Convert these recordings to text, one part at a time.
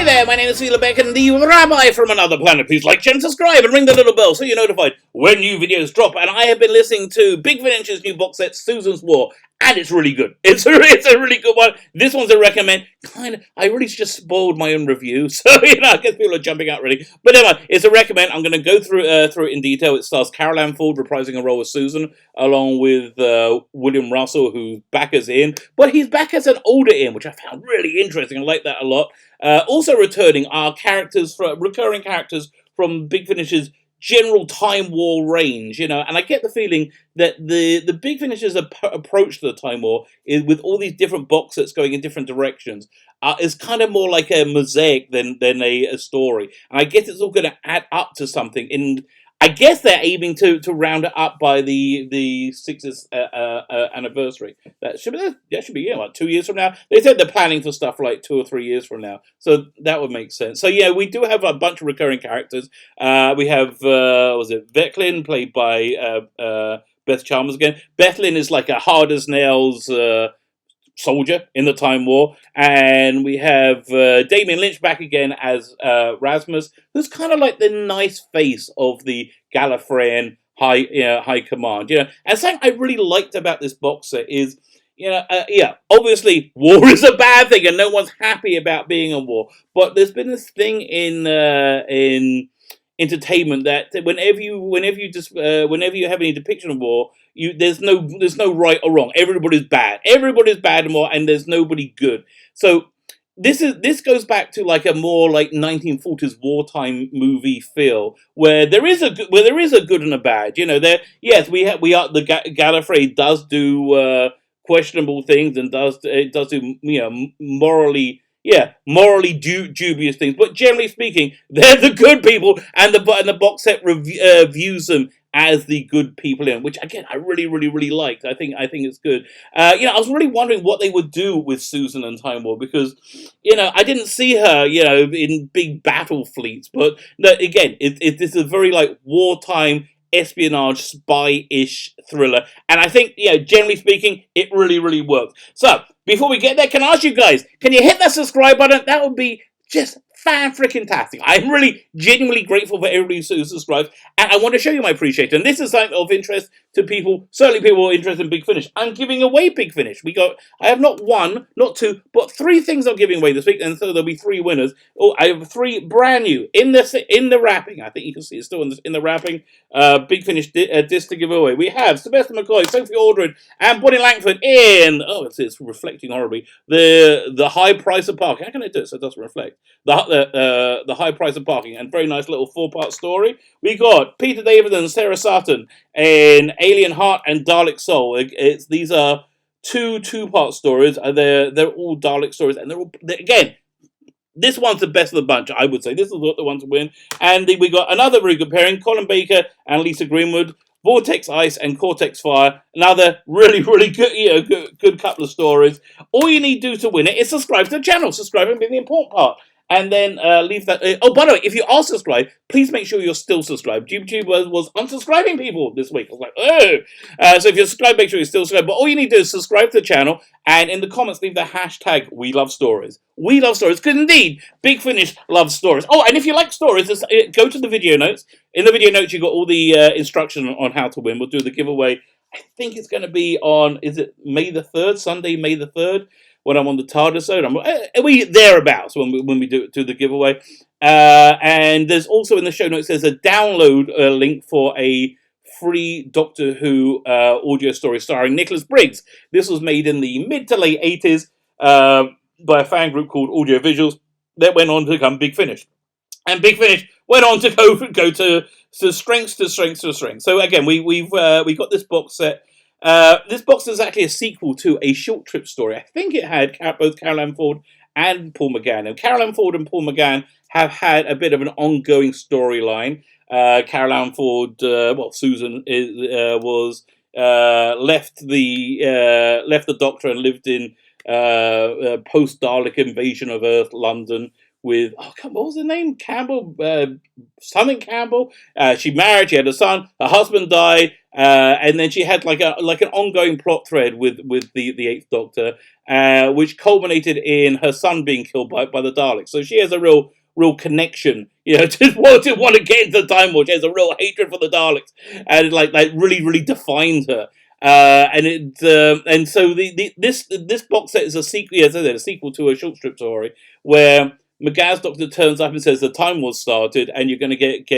Hi there, my name is Sheila Beck and the Rabbi from another planet. Please like, share and subscribe and ring the little bell so you're notified when new videos drop. And I have been listening to Big Finich's new box set, Susan's War, and it's really good. It's a really good one. This one's a recommend. I really just spoiled my own review, so I guess people are jumping out really. But anyway, it's a recommend. I'm going to go through it in detail. It stars Carol Ann Ford reprising a role as Susan, along with William Russell, who's back as Ian, but he's back as an older Ian, which I found really interesting. I like that a lot. Also returning are recurring characters from Big Finish's general Time War range, and I get the feeling that the Big Finish's approach to the Time War is with all these different box sets going in different directions is kind of more like a mosaic than a story. And I guess it's all going to add up to something. And I guess they're aiming to round it up by the 60th anniversary. That should be like 2 years from now. They said they're planning for stuff like 2 or 3 years from now, so that would make sense. So yeah, we do have a bunch of recurring characters. We have Vetlin, played by Beth Chalmers again. Bethlin is like a hard as nails soldier in the Time War, and we have Damien Lynch back again as Rasmus, who's kind of like the nice face of the Gallifreyan high command. And something I really liked about this box set is, obviously war is a bad thing, and no one's happy about being in war. But there's been this thing in entertainment that whenever you have any depiction of war, there's no right or wrong. Everybody's bad in war, and there's nobody good. So this goes back to like a more like 1940s wartime movie feel, where there is a good and a bad. The Gallifrey does do questionable things and does do morally dubious things, but generally speaking, they're the good people, and the box set views them as the good people in, which again I really liked. I think it's good. I was really wondering what they would do with Susan and Time War, because I didn't see her in big battle fleets, but no, again it's a very like wartime espionage spy-ish thriller, and I think generally speaking it really works. So before we get there, can I ask you guys, can you hit that subscribe button? That would be just fan-freaking-tastic. I'm really genuinely grateful for everybody who subscribes, and I want to show you my appreciation. And this is something of interest to people, certainly people who are interested in Big Finish. I'm giving away Big Finish. I have not one, not two, but 3 things I'm giving away this week, and so there'll be 3 winners. Oh, I have 3 brand new in the wrapping. I think you can see it's still in the wrapping. Big Finish disc to give away. We have Sylvester McCoy, Sophie Aldred, and Bonnie Langford in. Oh, it's reflecting horribly. The high price of parking. How can I do it so it doesn't reflect? The high price of parking, and very nice little 4-part story. We got Peter David and Sarah Sutton in Alien Heart and Dalek Soul. These are 2-part stories. They're all Dalek stories, and again, this one's the best of the bunch, I would say. This is the one to win. And we got another very good pairing, Colin Baker and Lisa Greenwood, Vortex Ice and Cortex Fire. Another really good, good couple of stories. All you need to do to win it is subscribe to the channel. Subscribing being the important part. And then leave that. Oh, by the way, if you are subscribed, please make sure you're still subscribed. YouTube was unsubscribing people this week. I was like, oh. So if you're subscribed, make sure you're still subscribed. But all you need to do is subscribe to the channel, and in the comments, leave the hashtag #WeLoveStories. We love stories, because indeed, Big Finish loves stories. Oh, and if you like stories, go to the video notes. In the video notes, you've got all the instructions on how to win. We'll do the giveaway. I think it's going to be on, is it May the 3rd? Sunday, May the 3rd? When I'm on the TARDIS episode, we thereabouts when we do the giveaway. And there's also in the show notes there's a download link for a free Doctor Who audio story starring Nicholas Briggs. This was made in the mid to late 80s by a fan group called Audio Visuals that went on to become Big Finish. And Big Finish went on to go to strengths to strengths to strengths. So again, we got this box set. This box is actually a sequel to a short trip story. I think it had both Carol Ann Ford and Paul McGann. And Carol Ann Ford and Paul McGann have had a bit of an ongoing storyline. Carol Ann Ford, Susan was left the Doctor and lived in post-Dalek invasion of Earth, London, what was her name? Campbell, something Campbell. She married. She had a son. Her husband died, and then she had like an ongoing plot thread with the Eighth Doctor, which culminated in her son being killed by the Daleks. So she has a real connection, just want to get into the Time War. She has a real hatred for the Daleks, and it, like really defines her. And so this box set is a sequel, as I said, a sequel to a short strip story where McGann's Doctor turns up and says the Time War started, and you're going to get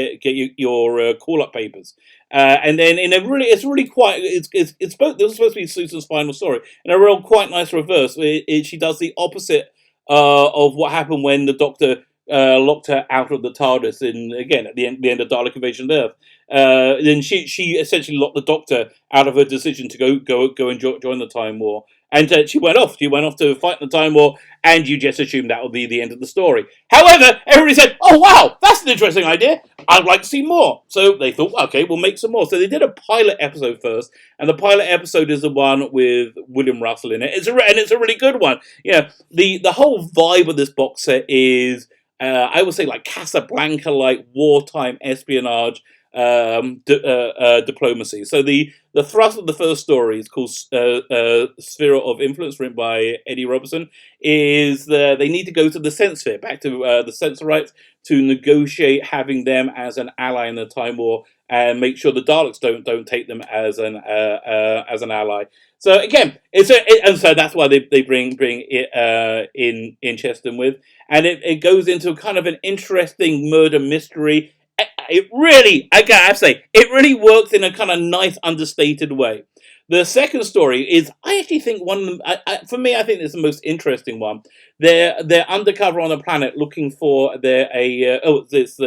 your call up papers. And then it's really quite this was supposed to be Susan's final story, and a real quite nice reverse. She does the opposite of what happened when the Doctor locked her out of the TARDIS at the end of Dalek Invasion of Earth. Then she essentially locked the Doctor out of her decision to go and join the Time War. And she went off. She went off to fight in the Time War, and you just assumed that would be the end of the story. However, everybody said, "Oh wow, that's an interesting idea. I'd like to see more." So they thought, "Okay, we'll make some more." So they did a pilot episode first, and the pilot episode is the one with William Russell in it. It's a really good one. Yeah, the whole vibe of this box set is, I would say, like Casablanca, like wartime espionage. Diplomacy. So the thrust of the first story is called Sphere of Influence, written by Eddie Robertson. Is they need to go to the Sense-Sphere, back to the Sensorites, to negotiate having them as an ally in the Time War, and make sure the Daleks don't take them as an ally. So again, and so that's why they bring it in Cheston with, and it goes into kind of an interesting murder mystery. It really, I gotta say, it really works in a kind of nice, understated way. The second story is, I actually think one of them, for me, I think it's the most interesting one. They're undercover on a planet looking for it's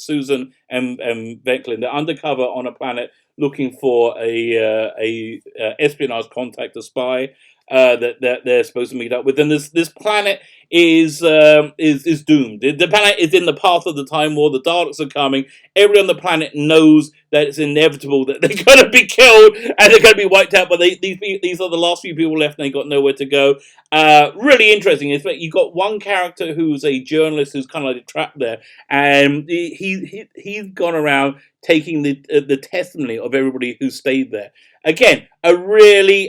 Susan and Vecklin. They're undercover on a planet looking for a espionage contact, a spy. That they're supposed to meet up with, and this planet is doomed. The planet is in the path of the Time War. The Daleks are coming. Everyone on the planet knows that it's inevitable that they're going to be killed and they're going to be wiped out. But these are the last few people left, and they got nowhere to go. Really interesting. In fact, you've got one character who's a journalist who's kind of like trapped there, and he's gone around taking the testimony of everybody who stayed there. Again, a really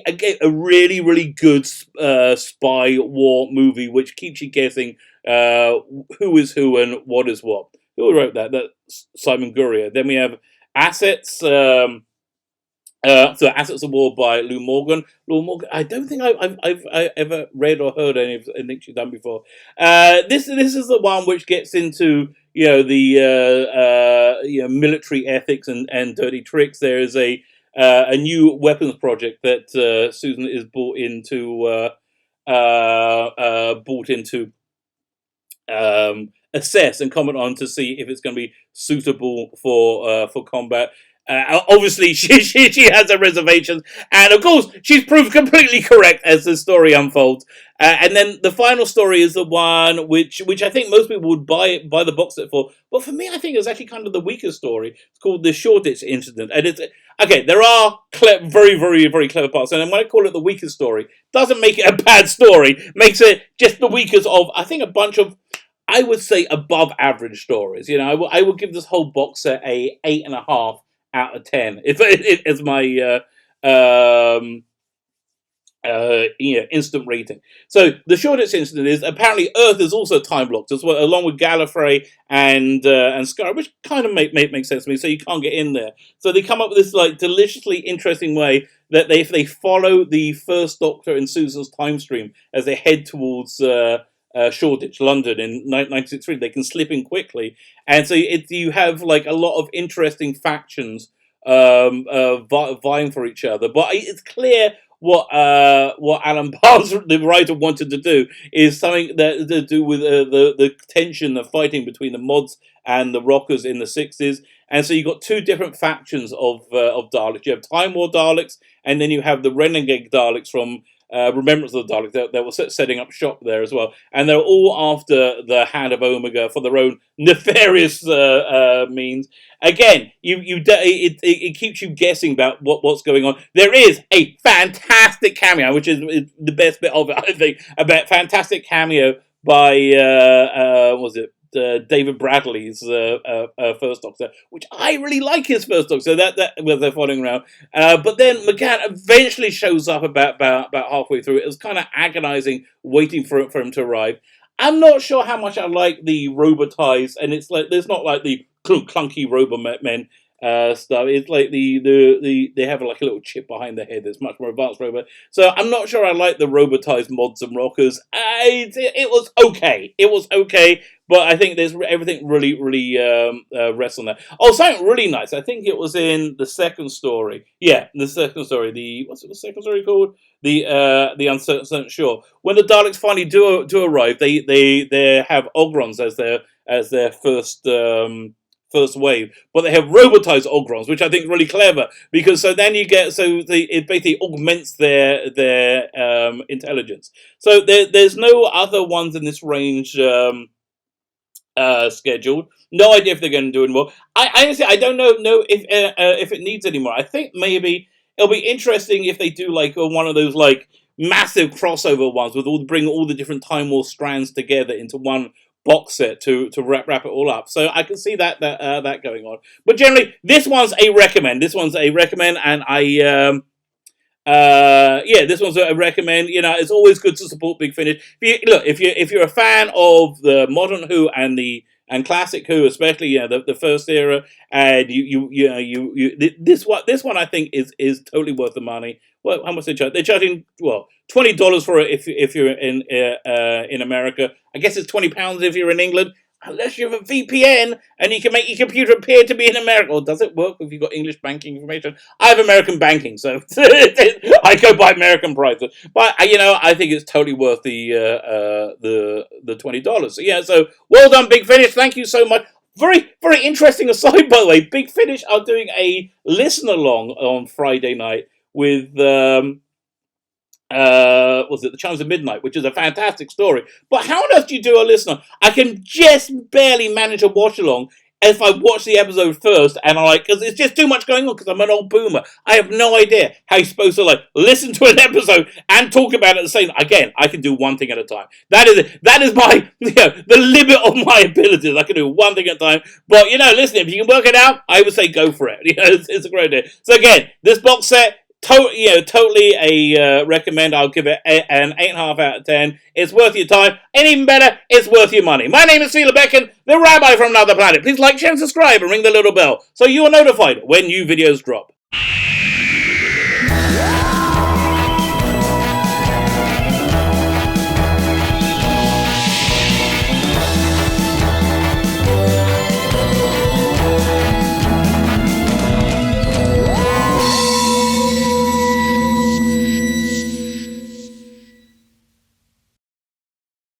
good spy war movie, which keeps you guessing who is who and what is what. Who wrote that? That's Simon Gurrier. Then we have Assets. So Assets of War by Lou Morgan. Lou Morgan. I don't think I've ever read or heard anything she's done before. This is the one which gets into the military ethics and dirty tricks. There is a new weapons project that Susan is brought into assess and comment on to see if it's going to be suitable for combat. Obviously, she has her reservations, and of course, she's proved completely correct as the story unfolds. And then the final story is the one which I think most people would buy the box set for, but for me, I think it's actually kind of the weaker story. It's called the Shoreditch Incident, and it's okay. There are very clever parts, and when I call it the weaker story, doesn't make it a bad story. Makes it just the weakest of, I think, a bunch of, I would say, above average stories. I will give this whole box set a 8.5 out of 10. It's my instant rating. So the Shoreditch Incident is, apparently Earth is also time blocked as well, along with Gallifrey and Skaro, which kind of makes sense to me. So you can't get in there. So they come up with this like deliciously interesting way that if they follow the First Doctor and Susan's time stream as they head towards Shoreditch, London in 1963, they can slip in quickly, and so you have like a lot of interesting factions vying for each other. But it's clear what Alan Barnes, the writer, wanted to do is something that to do with the tension, the fighting between the mods and the rockers in the 60s. And so you've got two different factions of Daleks. You have Time War Daleks, and then you have the Renegade Daleks from Remembrance of the Daleks. They were setting up shop there as well, and they're all after the Hand of Omega for their own nefarious means. Again, it keeps you guessing about what's going on. There is a fantastic cameo, which is the best bit of it, I think, about fantastic cameo by was it David Bradley's first Doctor, which I really like his first Doctor. So that was they're following around. But then McGann eventually shows up about halfway through. It was kind of agonizing waiting for him to arrive. I'm not sure how much I like the robotized, and it's like there's not like the clunky robot-men stuff. It's like they have like a little chip behind the head that's much more advanced robot. So I'm not sure I like the robotized mods and rockers. It was okay. It was okay, but I think there's everything really rests on that. Oh, something really nice. I think it was in the second story. Yeah, the second story. What's the second story called? The Uncertain Shore. When the Daleks finally do arrive, they have Ogrons as their first wave, but they have robotized Ogrons, which I think is really clever because so then you get it basically augments their intelligence. So there's no other ones in this range scheduled. No idea if they're going to do it more. I honestly I don't know if it needs any more. I think maybe it'll be interesting if they do like one of those like massive crossover ones with bring all the different Time War strands together into one box set to wrap it all up. So I can see that going on. But generally, this one's a recommend. And this one's a recommend. You know, it's always good to support Big Finish. If you're a fan of the modern Who and classic Who, especially the first era, and this one I think is totally worth the money. Well, how much they charge? They're charging $20 for it if you're in America. I guess it's £20 if you're in England. Unless you have a VPN and you can make your computer appear to be in America. Or does it work if you've got English banking information? I have American banking, so I go by American prices. But I think it's totally worth the $20. So so well done, Big Finish. Thank you so much. Very, very interesting aside, by the way. Big Finish are doing a listen along on Friday night with was it The Chimes of Midnight, which is a fantastic story. But how on earth do you do a listener? I can just barely manage a watch along if I watch the episode first, and because it's just too much going on, because I'm an old boomer. I have no idea how you're supposed to listen to an episode and talk about it at the same. Again, I can do one thing at a time. That is my the limit of my abilities. I can do one thing at a time. But listen, if you can work it out, I would say go for it. It's a great idea. So again, this box set. Totally a recommend. I'll give it an 8.5 out of 10. It's worth your time, and even better, it's worth your money. My name is Sheila Becken, the Rabbi from another planet. Please like, share, and subscribe, and ring the little bell so you are notified when new videos drop.